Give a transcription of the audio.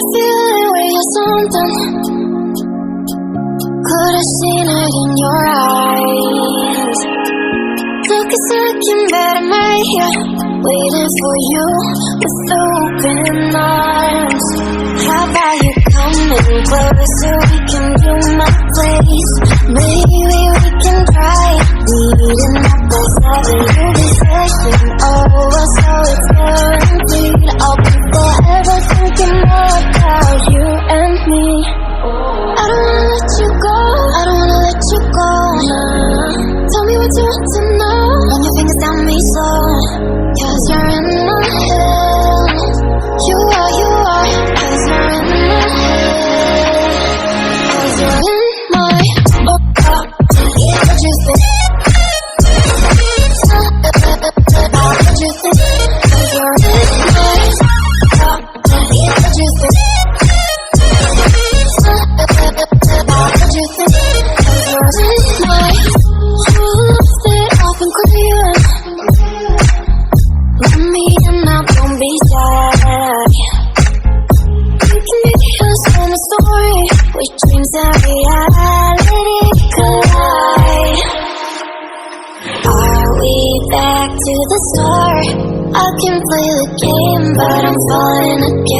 I feel it when you're something. Could've seen it in your eyes. Took a second, but I'm right here, waiting for you with open arms. How about you coming closer? We can do my place. Maybe we can try meeting up by 7. You'll be session over, so it's guaranteed. I'll be forever thinking more about you and me. I don't wanna let you go, I don't wanna let you go. Tell me what you want to know. Run your fingers down me slow, 'cause you're in my head. You are, 'cause you're in my head. 'Cause you're in my what you think? What you think? 'Cause you're in my what you think? What you think? 'Cause you're in my I've been crying. Let me in now, don't be sad. You can be us in a story, with dreams and reality collide. Are we back to the start? I can play the game, but I'm falling again.